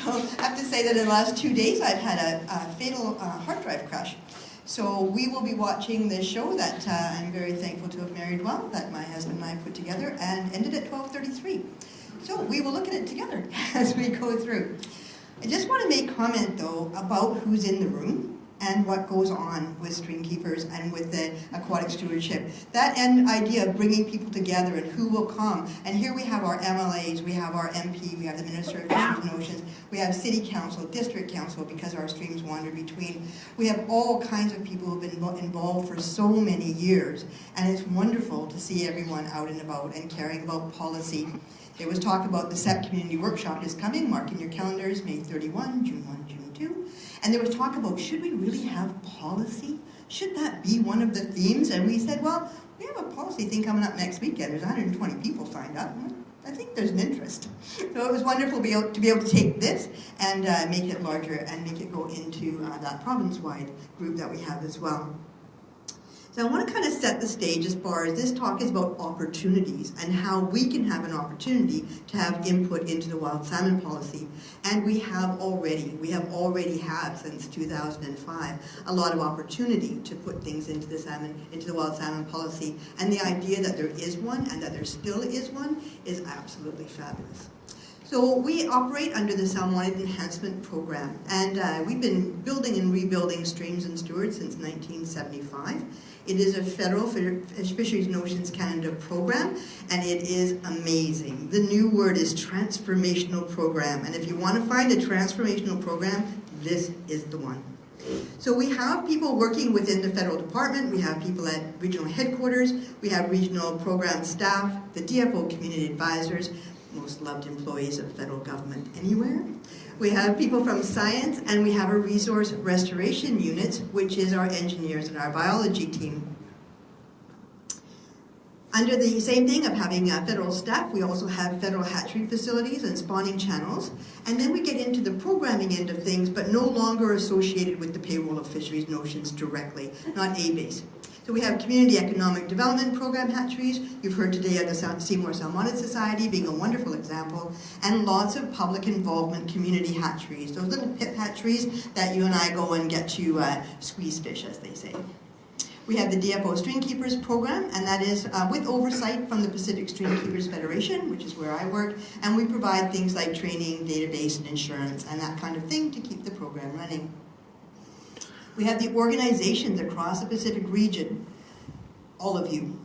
So I have to say that in the last 2 days I've had a fatal hard drive crash. So we will be watching this show that I'm very thankful to have married well, that my husband and I put together, and ended at 12:33. So we will look at it together as we go through. I just want to make comment, though, about who's in the room and what goes on with Streamkeepers and with the aquatic stewardship. That end idea of bringing people together and who will come. And here we have our MLAs, we have our MP, we have the Minister of Fisheries and Oceans, we have City Council, District Council, because our streams wander between. We have all kinds of people who have been involved for so many years. And it's wonderful to see everyone out and about and caring about policy. There was talk about the SEP Community Workshop is coming, mark in your calendars, May 31, June 1, June 2. And there was talk about, should we really have policy? Should that be one of the themes? And we said, well, we have a policy thing coming up next weekend. There's 120 people signed up. I think there's an interest. So it was wonderful to be able to take this and make it larger and make it go into that province-wide group that we have as well. So I want to kind of set the stage as far as this talk is about opportunities and how we can have an opportunity to have input into the wild salmon policy. And we have already had since 2005 a lot of opportunity to put things into the wild salmon policy. And the idea that there is one and that there still is one is absolutely fabulous. So we operate under the Salmon Enhancement Program, and we've been building and rebuilding streams and stewards since 1975. It is a federal Fisheries and Oceans Canada program, and it is amazing. The new word is transformational program, and if you want to find a transformational program, this is the one. So we have people working within the federal department, we have people at regional headquarters, we have regional program staff, the DFO community advisors, most loved employees of federal government anywhere. We have people from science, and we have a resource restoration unit, which is our engineers and our biology team. Under the same thing of having federal staff, we also have federal hatchery facilities and spawning channels. And then we get into the programming end of things, but no longer associated with the payroll of Fisheries and Oceans directly, not A-base. So we have Community Economic Development Program hatcheries. You've heard today of the Seymour Salmoniid Society being a wonderful example, and lots of public involvement community hatcheries, those little pip hatcheries that you and I go and get to squeeze fish, as they say. We have the DFO Streamkeepers program, and that is with oversight from the Pacific Streamkeepers Federation, which is where I work, and we provide things like training, database, and insurance, and that kind of thing to keep the program running. We have the organizations across the Pacific region, all of you.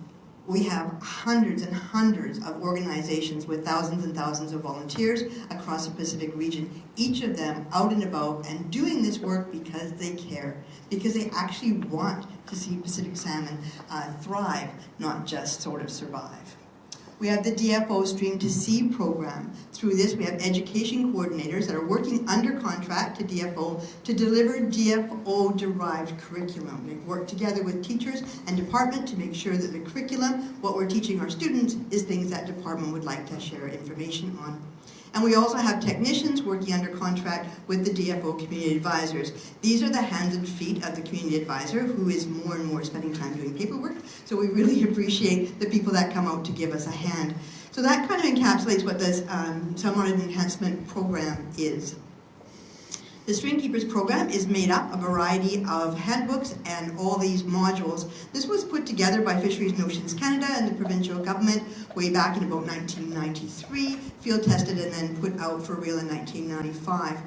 We have hundreds and hundreds of organizations with thousands and thousands of volunteers across the Pacific region, each of them out and about and doing this work because they care, because they actually want to see Pacific salmon thrive, not just sort of survive. We have the DFO Stream to Sea program. Through this, we have education coordinators that are working under contract to DFO to deliver DFO-derived curriculum. They work together with teachers and department to make sure that the curriculum, what we're teaching our students, is things that department would like to share information on. And we also have technicians working under contract with the DFO community advisors. These are the hands and feet of the community advisor, who is more and more spending time doing paperwork. So we really appreciate the people that come out to give us a hand. So that kind of encapsulates what this Salmon Enhancement Program is. The Streamkeepers program is made up of a variety of handbooks and all these modules. This was put together by Fisheries and Oceans Canada and the provincial government way back in about 1993, field tested and then put out for real in 1995.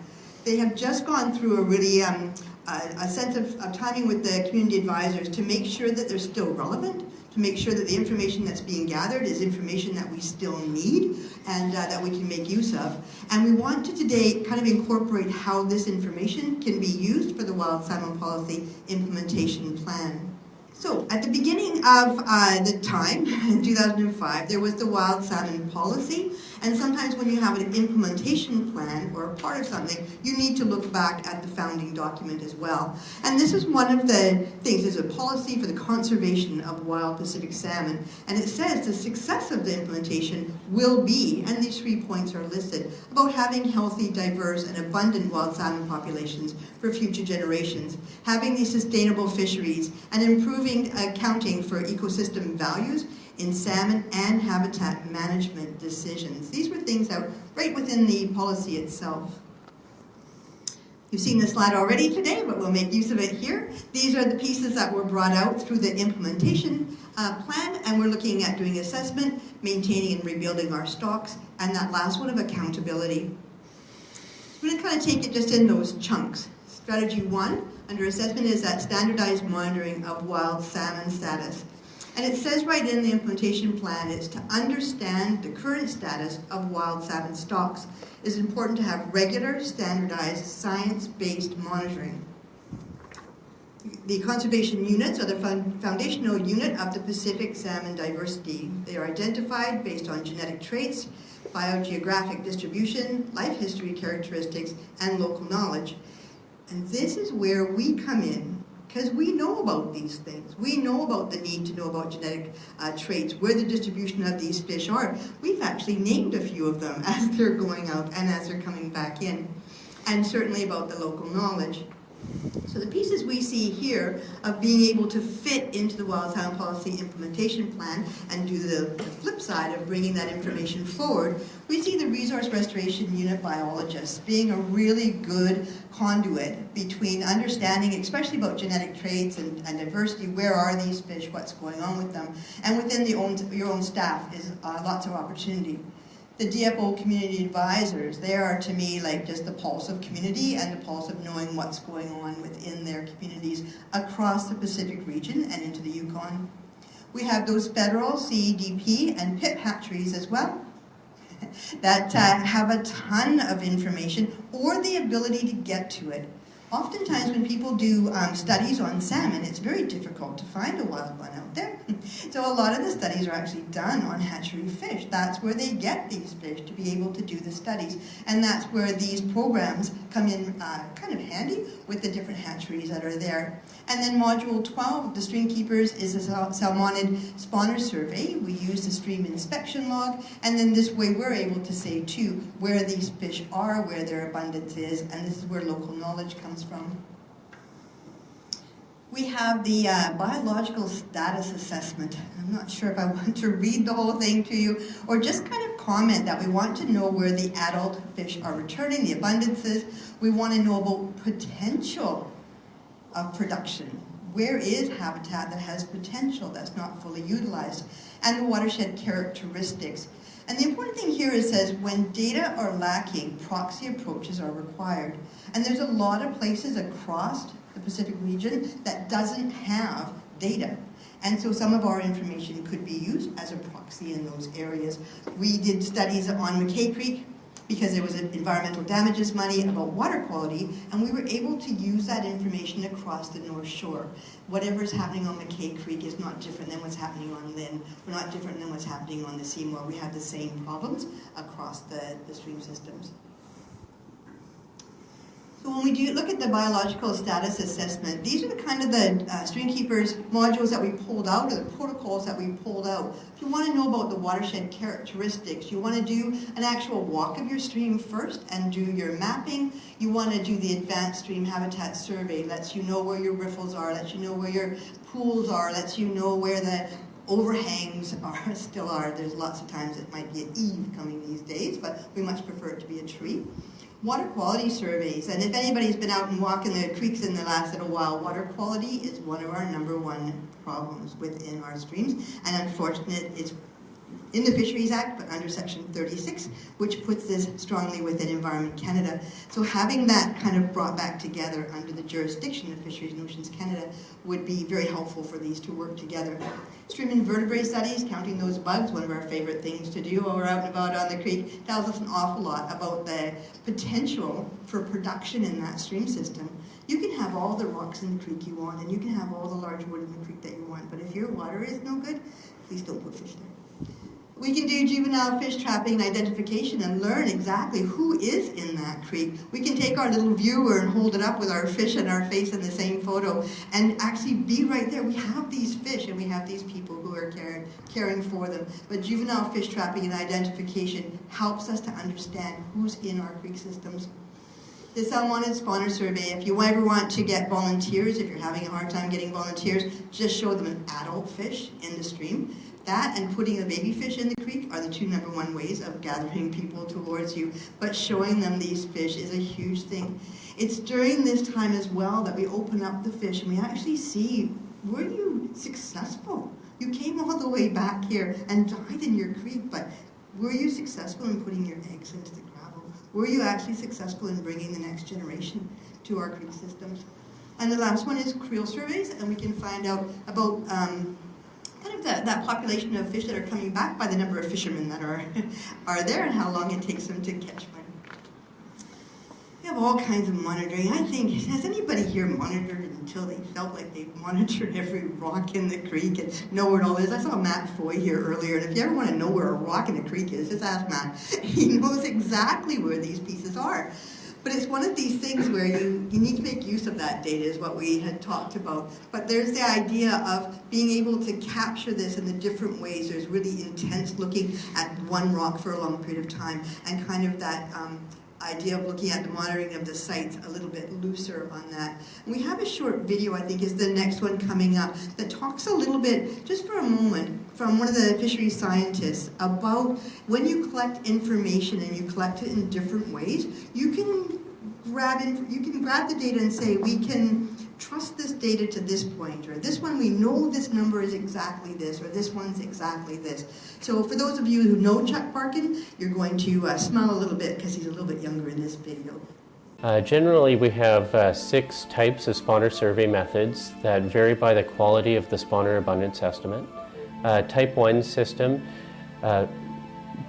They have just gone through a really a sense of timing with the community advisors to make sure that they're still relevant, to make sure that the information that's being gathered is information that we still need and that we can make use of. And we want to today kind of incorporate how this information can be used for the Wild Salmon Policy Implementation Plan. So at the beginning of the time, in 2005, there was the Wild Salmon Policy, and sometimes when you have an implementation plan or a part of something, you need to look back at the founding document as well. And this is one of the things, there's a policy for the conservation of wild Pacific salmon, and it says the success of the implementation will be, and these 3 points are listed, about having healthy, diverse, and abundant wild salmon populations for future generations, having these sustainable fisheries, and improving accounting for ecosystem values in salmon and habitat management decisions. These were things that were right within the policy itself. You've seen this slide already today, but we'll make use of it here. These are the pieces that were brought out through the implementation plan, and we're looking at doing assessment, maintaining and rebuilding our stocks, and that last one of accountability. I'm going to kind of take it just in those chunks. Strategy 1 under assessment is that standardized monitoring of wild salmon status. And it says right in the implementation plan, it's to understand the current status of wild salmon stocks. It's important to have regular, standardized, science-based monitoring. The conservation units are the foundational unit of the Pacific salmon diversity. They are identified based on genetic traits, biogeographic distribution, life history characteristics, and local knowledge. And this is where we come in, because we know about these things. We know about the need to know about genetic traits, where the distribution of these fish are. We've actually named a few of them as they're going out and as they're coming back in, and certainly about the local knowledge. So the pieces we see here of being able to fit into the Wild Salmon Policy Implementation Plan and do the flip side of bringing that information forward, we see the Resource Restoration Unit biologists being a really good conduit between understanding, especially about genetic traits and diversity, where are these fish, what's going on with them, and within your own staff is lots of opportunity. The DFO community advisors, they are to me like just the pulse of community and the pulse of knowing what's going on within their communities across the Pacific region and into the Yukon. We have those federal CEDP and PIP hatcheries as well that have a ton of information or the ability to get to it. Oftentimes when people do studies on salmon, it's very difficult to find a wild one out there. So a lot of the studies are actually done on hatchery fish. That's where they get these fish to be able to do the studies. And that's where these programs come in kind of handy with the different hatcheries that are there. And then Module 12, the Streamkeepers, is a salmonid spawner survey. We use the stream inspection log, and then this way we're able to say too where these fish are, where their abundance is, and this is where local knowledge comes from. We have the biological status assessment. I'm not sure if I want to read the whole thing to you or just kind of comment that we want to know where the adult fish are returning, the abundances. We want to know about potential of production. Where is habitat that has potential that's not fully utilized? And the watershed characteristics. And the important thing here is says when data are lacking, proxy approaches are required. And there's a lot of places across the Pacific region that doesn't have data. And so some of our information could be used as a proxy in those areas. We did studies on McKay Creek because there was an environmental damages money about water quality, and we were able to use that information across the North Shore. Whatever is happening on McKay Creek is not different than what's happening on Lynn. We're not different than what's happening on the Seymour. We have the same problems across the stream systems. So when we do look at the biological status assessment, these are the kind of the Streamkeepers modules that we pulled out, or the protocols that we pulled out. If you want to know about the watershed characteristics, you want to do an actual walk of your stream first and do your mapping. You want to do the advanced stream habitat survey, lets you know where your riffles are, lets you know where your pools are, lets you know where the overhangs are, still are. There's lots of times it might be an eave coming these days, but we much prefer it to be a tree. Water quality surveys, and if anybody's been out and walking the creeks in the last little while, water quality is one of our #1 problems within our streams, and unfortunately it's in the Fisheries Act, but under Section 36, which puts this strongly within Environment Canada. So having that kind of brought back together under the jurisdiction of Fisheries and Oceans Canada would be very helpful for these to work together. Stream invertebrate studies, counting those bugs, one of our favorite things to do while we're out and about on the creek, tells us an awful lot about the potential for production in that stream system. You can have all the rocks in the creek you want, and you can have all the large wood in the creek that you want, but if your water is no good, please don't put fish there. We can do juvenile fish trapping and identification and learn exactly who is in that creek. We can take our little viewer and hold it up with our fish and our face in the same photo and actually be right there. We have these fish and we have these people who are caring for them. But juvenile fish trapping and identification helps us to understand who's in our creek systems. The Salmon spawner survey, if you ever want to get volunteers, if you're having a hard time getting volunteers, just show them an adult fish in the stream. That and putting a baby fish in the creek are the two #1 ways of gathering people towards you. But showing them these fish is a huge thing. It's during this time as well that we open up the fish and we actually see, were you successful? You came all the way back here and died in your creek, but were you successful in putting your eggs into the gravel? Were you actually successful in bringing the next generation to our creek systems? And the last one is creel surveys, and we can find out about kind of that population of fish that are coming back by the number of fishermen that are there and how long it takes them to catch one. We have all kinds of monitoring. I think, has anybody here monitored until they felt like they monitored every rock in the creek and know where it all is? I saw Matt Foy here earlier, and if you ever want to know where a rock in a creek is, just ask Matt. He knows exactly where these pieces are. But it's one of these things where you need to make use of that data, is what we had talked about. But there's the idea of being able to capture this in the different ways. There's really intense looking at one rock for a long period of time, and kind of that idea of looking at the monitoring of the sites a little bit looser on that. And we have a short video, I think is the next one coming up, that talks a little bit, just for a moment, from one of the fisheries scientists about when you collect information and you collect it in different ways, you can grab the data and say, we can trust this data to this point, or this one we know this number is exactly this, or this one's exactly this. So for those of you who know Chuck Parkin, you're going to smile a little bit because he's a little bit younger in this video. Generally, we have 6 types of spawner survey methods that vary by the quality of the spawner abundance estimate. Type 1 system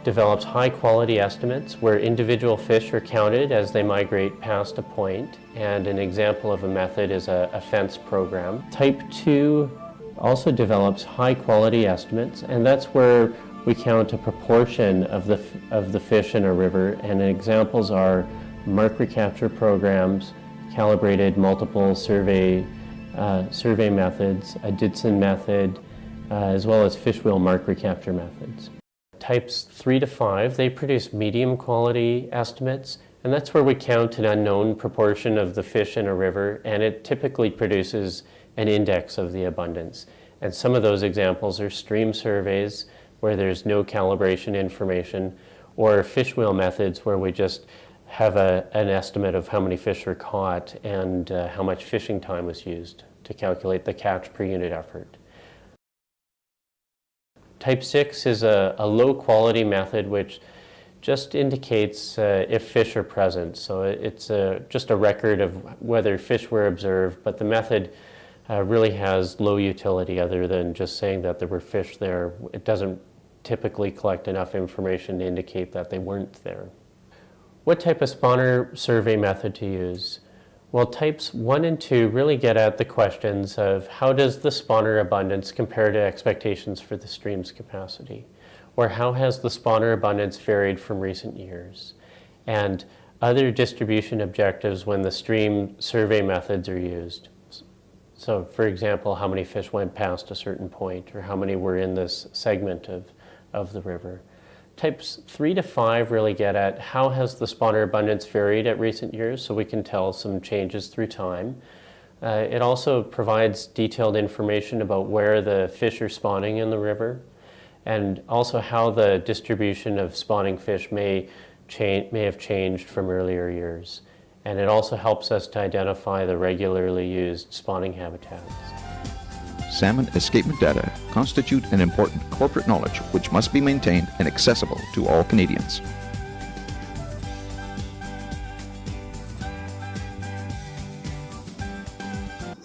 develops high-quality estimates where individual fish are counted as they migrate past a point, and an example of a method is a fence program. Type 2 also develops high-quality estimates, and that's where we count a proportion of the fish in a river, and examples are mark recapture programs, calibrated multiple survey methods, a Didson method, as well as fish wheel mark recapture methods. Types 3 to 5, they produce medium quality estimates, and that's where we count an unknown proportion of the fish in a river, and it typically produces an index of the abundance. And some of those examples are stream surveys, where there's no calibration information, or fish wheel methods, where we just have an estimate of how many fish are caught and how much fishing time was used to calculate the catch per unit effort. Type 6 is a low-quality method which just indicates if fish are present. So it's just a record of whether fish were observed, but the method really has low utility other than just saying that there were fish there. It doesn't typically collect enough information to indicate that they weren't there. What type of spawner survey method to use? Well, types 1 and 2 really get at the questions of how does the spawner abundance compare to expectations for the stream's capacity? Or how has the spawner abundance varied from recent years? And other distribution objectives when the stream survey methods are used. So, for example, how many fish went past a certain point, or how many were in this segment of the river. Types 3 to 5 really get at how has the spawner abundance varied at recent years, so we can tell some changes through time. It also provides detailed information about where the fish are spawning in the river, and also how the distribution of spawning fish may have changed from earlier years. And it also helps us to identify the regularly used spawning habitats. Salmon escapement data constitute an important corporate knowledge which must be maintained and accessible to all Canadians.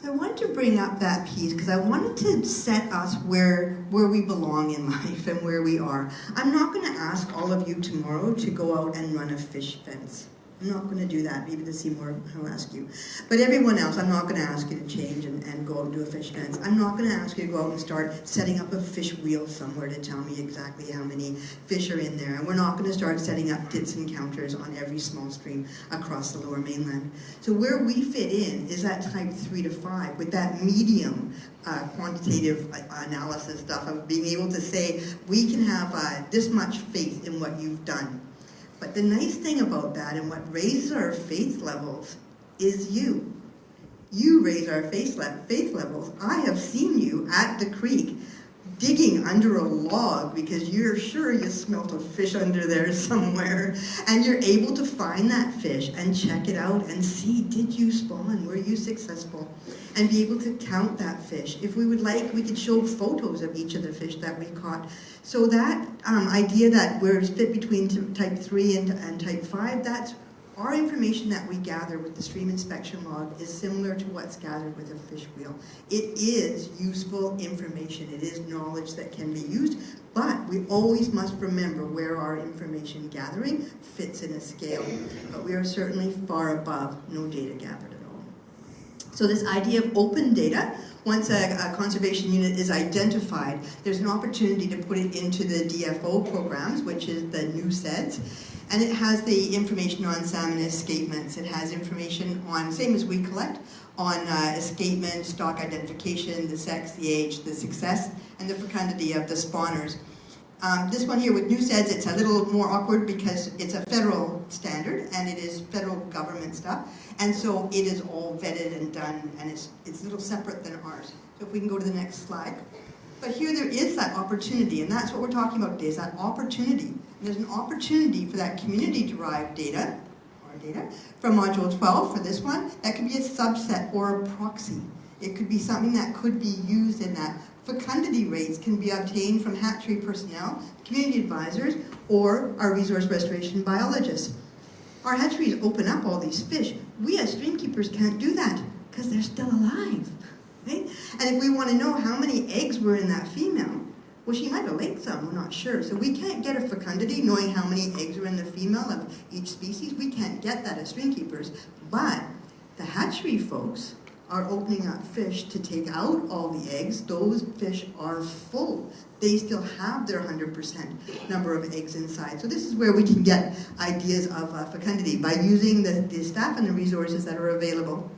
So I wanted to bring up that piece because I wanted to set us where we belong in life and where we are. I'm not going to ask all of you tomorrow to go out and run a fish fence. I'm not going to do that. Maybe the Seymour will ask you. But everyone else, I'm not going to ask you to change and go out and do a fish fence. I'm not going to ask you to go out and start setting up a fish wheel somewhere to tell me exactly how many fish are in there. And we're not going to start setting up Didson counters on every small stream across the Lower Mainland. So where we fit in is that type 3 to 5 with that medium quantitative analysis stuff of being able to say, we can have this much faith in what you've done. But the nice thing about that and what raises our faith levels is you. You raise our faith levels. I have seen you at the creek digging under a log because you're sure you smelt a fish under there somewhere, and you're able to find that fish and check it out and see, did you spawn, were you successful, and be able to count that fish. If we would like, we could show photos of each of the fish that we caught. So that idea that we're split between type 3 and type 5, that's our information that we gather with the stream inspection log is similar to what's gathered with a fish wheel. It is useful information. It is knowledge that can be used, but we always must remember where our information gathering fits in a scale. But we are certainly far above no data gathered at all. So this idea of open data, once a conservation unit is identified, there's an opportunity to put it into the DFO programs, which is the new SEDS. And it has the information on salmon escapements. It has information on, same as we collect, on escapement, stock identification, the sex, the age, the success, and the fecundity of the spawners. This one here with new SEDS, it's a little more awkward because it's a federal standard and it is federal government stuff. And so it is all vetted and done, and it's a little separate than ours. So if we can go to the next slide. But here there is that opportunity, and that's what we're talking about today, is that opportunity. And there's an opportunity for that community-derived data, or data, from Module 12 for this one. That could be a subset or a proxy. It could be something that could be used in that. Fecundity rates can be obtained from hatchery personnel, community advisors, or our resource restoration biologists. Our hatcheries open up all these fish. We as streamkeepers can't do that because they're still alive. Right? And if we want to know how many eggs were in that female, well, she might have laid some, we're not sure. So we can't get a fecundity knowing how many eggs are in the female of each species. We can't get that as streamkeepers. But the hatchery folks are opening up fish to take out all the eggs. Those fish are full. They still have their 100% number of eggs inside. So this is where we can get ideas of fecundity by using the staff and the resources that are available.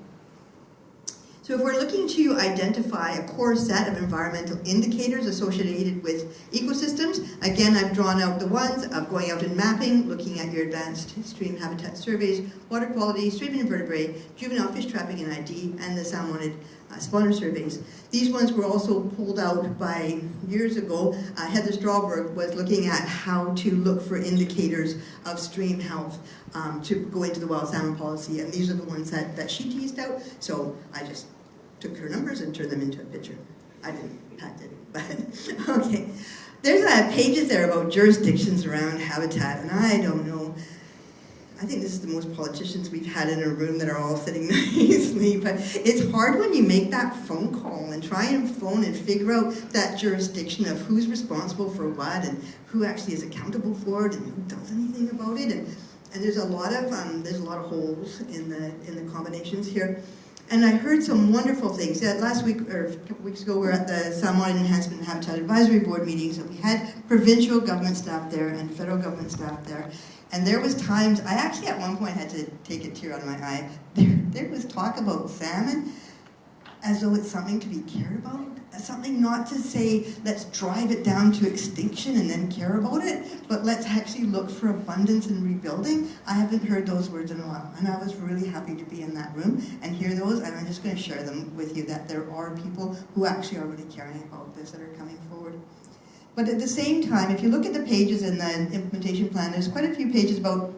So if we're looking to identify a core set of environmental indicators associated with ecosystems, again, I've drawn out the ones of going out and mapping, looking at your advanced stream habitat surveys, water quality, stream invertebrate, juvenile fish trapping and ID, and the salmon spawner surveys. These ones were also pulled out by years ago. Heather Strawberg was looking at how to look for indicators of stream health to go into the wild salmon policy, and these are the ones that she teased out, so I just took her numbers and turned them into a picture. I didn't, Pat did, but okay. There's pages there about jurisdictions around habitat, and I don't know. I think this is the most politicians we've had in a room that are all sitting nicely, but it's hard when you make that phone call and try and phone and figure out that jurisdiction of who's responsible for what and who actually is accountable for it and who does anything about it. And there's a lot of holes in the combinations here. And I heard some wonderful things. Last week, or a couple weeks ago, we were at the Salmon Enhancement and Habitat Advisory Board meetings, and we had provincial government staff there and federal government staff there. And there was times, I actually at one point had to take a tear out of my eye. There was talk about salmon as though it's something to be cared about. Something not to say, let's drive it down to extinction and then care about it, but let's actually look for abundance and rebuilding. I haven't heard those words in a while, and I was really happy to be in that room and hear those, and I'm just going to share them with you, that there are people who actually are really caring about this that are coming forward. But at the same time, if you look at the pages in the implementation plan, there's quite a few pages about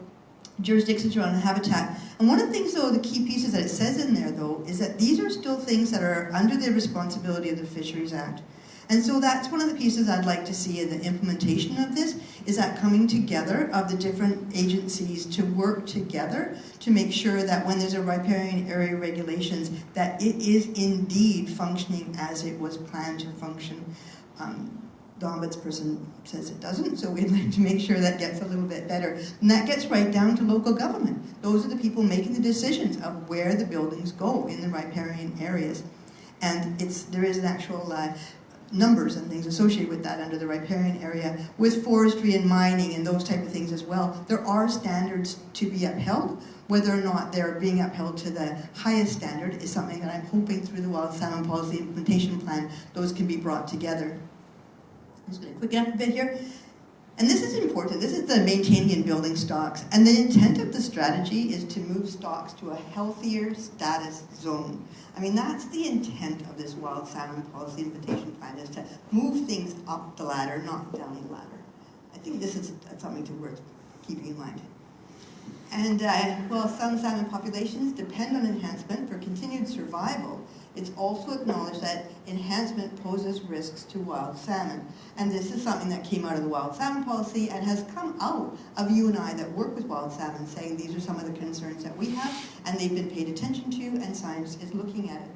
jurisdictions around habitat. And one of the things, though, the key pieces that it says in there, though, is that these are still things that are under the responsibility of the Fisheries Act. And so that's one of the pieces I'd like to see in the implementation of this, is that coming together of the different agencies to work together to make sure that when there's a riparian area regulations, that it is indeed functioning as it was planned to function. The ombudsperson says it doesn't, so we'd like to make sure that gets a little bit better. And that gets right down to local government. Those are the people making the decisions of where the buildings go in the riparian areas. And there is an actual numbers and things associated with that under the riparian area, with forestry and mining and those type of things as well. There are standards to be upheld. Whether or not they're being upheld to the highest standard is something that I'm hoping through the Wild Salmon Policy Implementation Plan, those can be brought together. I'm just going to quick up a bit here. And this is important. This is the maintaining and building stocks. And the intent of the strategy is to move stocks to a healthier status zone. I mean, that's the intent of this wild salmon policy implementation plan, is to move things up the ladder, not down the ladder. I think this is something to worth keeping in mind. And while some salmon populations depend on enhancement for continued survival, it's also acknowledged that enhancement poses risks to wild salmon. And this is something that came out of the wild salmon policy and has come out of you and I that work with wild salmon, saying these are some of the concerns that we have, and they've been paid attention to, and science is looking at it.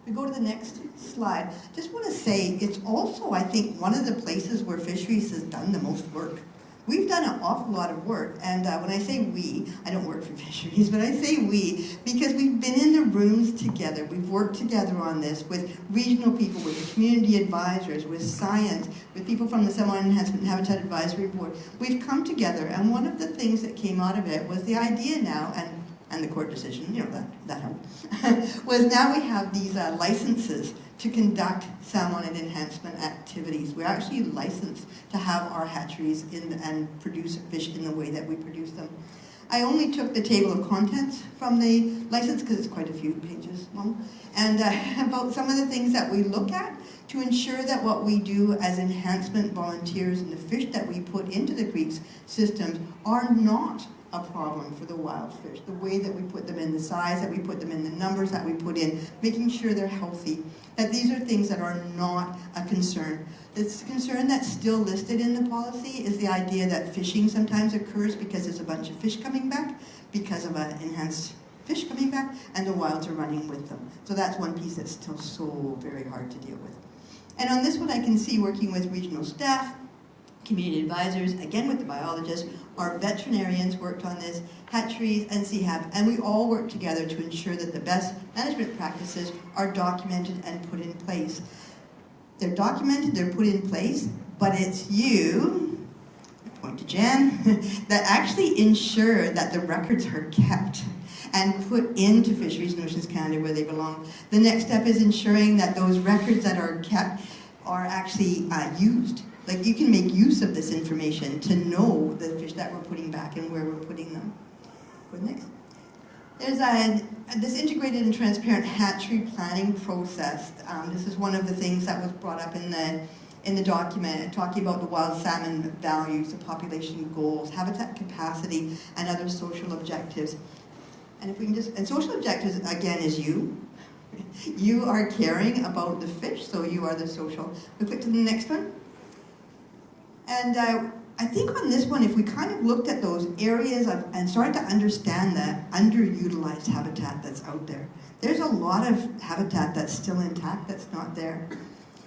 We go to the next slide. Just want to say it's also, I think, one of the places where fisheries has done the most work. We've done an awful lot of work, and when I say we, I don't work for fisheries, but I say we because we've been in the rooms together. We've worked together on this with regional people, with the community advisors, with science, with people from the Salmon Enhancement and Habitat Advisory Board. We've come together, and one of the things that came out of it was the idea now, and the court decision, you know, that helped, was now we have these licenses to conduct salmon and enhancement activities. We're actually licensed to have our hatcheries and produce fish in the way that we produce them. I only took the table of contents from the license because it's quite a few pages long, and about some of the things that we look at to ensure that what we do as enhancement volunteers and the fish that we put into the creeks systems are not a problem for the wild fish. The way that we put them in, the size that we put them in, the numbers that we put in, making sure they're healthy, that these are things that are not a concern. The concern that's still listed in the policy is the idea that fishing sometimes occurs because there's a bunch of fish coming back, because of an enhanced fish coming back, and the wilds are running with them. So that's one piece that's still so very hard to deal with. And on this one I can see working with regional staff, community advisors, again with the biologists, our veterinarians worked on this, hatcheries, and CHAP, and we all worked together to ensure that the best management practices are documented and put in place. They're documented, they're put in place, but it's you, point to Jen, that actually ensure that the records are kept and put into Fisheries and Oceans Canada where they belong. The next step is ensuring that those records that are kept are actually used. Like, you can make use of this information to know the fish that we're putting back and where we're putting them. Go next. There's this integrated and transparent hatchery planning process. This is one of the things that was brought up in the document, talking about the wild salmon values, the population goals, habitat capacity, and other social objectives. And if we can and social objectives, again, is you. You are caring about the fish, so you are the social. We click to the next one. And I think on this one, if we kind of looked at those areas and started to understand the underutilized habitat that's out there, there's a lot of habitat that's still intact that's not there.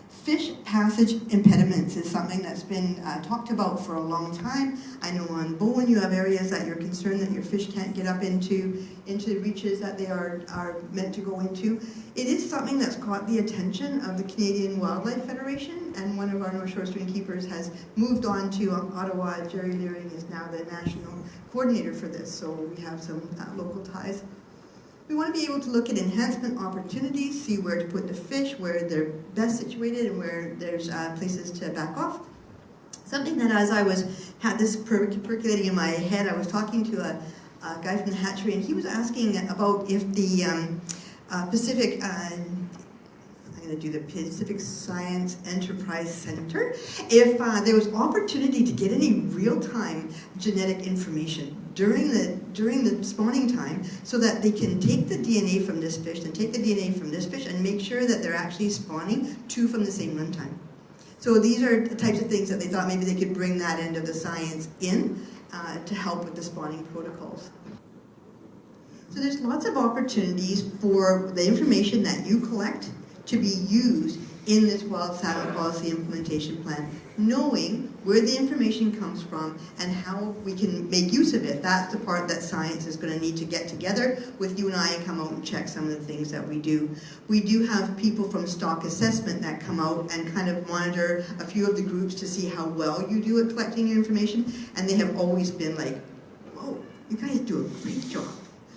Fish passage impediments is something that's been talked about for a long time. I know on Bowen you have areas that you're concerned that your fish can't get up into the reaches that they are meant to go into. It is something that's caught the attention of the Canadian Wildlife Federation, and one of our North Shore Streamkeepers has moved on to Ottawa. Jerry Learing is now the national coordinator for this, so we have some local ties. We want to be able to look at enhancement opportunities, see where to put the fish, where they're best situated, and where there's places to back off. Something that as I had this percolating in my head, I was talking to a guy from the hatchery, and he was asking about if the Pacific, I'm going to do the Pacific Science Enterprise Center, if there was opportunity to get any real-time genetic information during the spawning time, so that they can take the DNA from this fish and take the DNA from this fish and make sure that they're actually spawning two from the same runtime. So these are the types of things that they thought maybe they could bring that end of the science in to help with the spawning protocols. So there's lots of opportunities for the information that you collect to be used in this wild salmon policy implementation plan, knowing where the information comes from and how we can make use of it. That's the part that science is going to need to get together with you and I and come out and check some of the things that we do. We do have people from stock assessment that come out and kind of monitor a few of the groups to see how well you do at collecting your information, and they have always been like, whoa, you guys do a great job.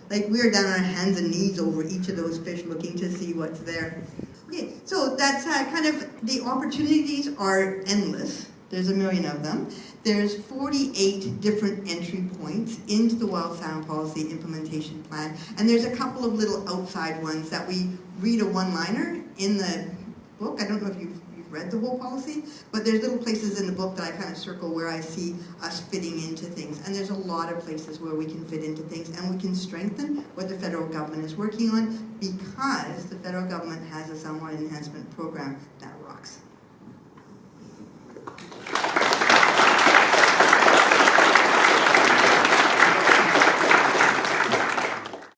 Like, we're down on our hands and knees over each of those fish looking to see what's there. Okay, so that's kind of, the opportunities are endless. There's a million of them. There's 48 different entry points into the Wild Salmon Policy Implementation Plan, and there's a couple of little outside ones that we read a one-liner in the book. I don't know if you've read the whole policy, but there's little places in the book that I kind of circle where I see us fitting into things, and there's a lot of places where we can fit into things, and we can strengthen what the federal government is working on, because the federal government has a salmon enhancement program that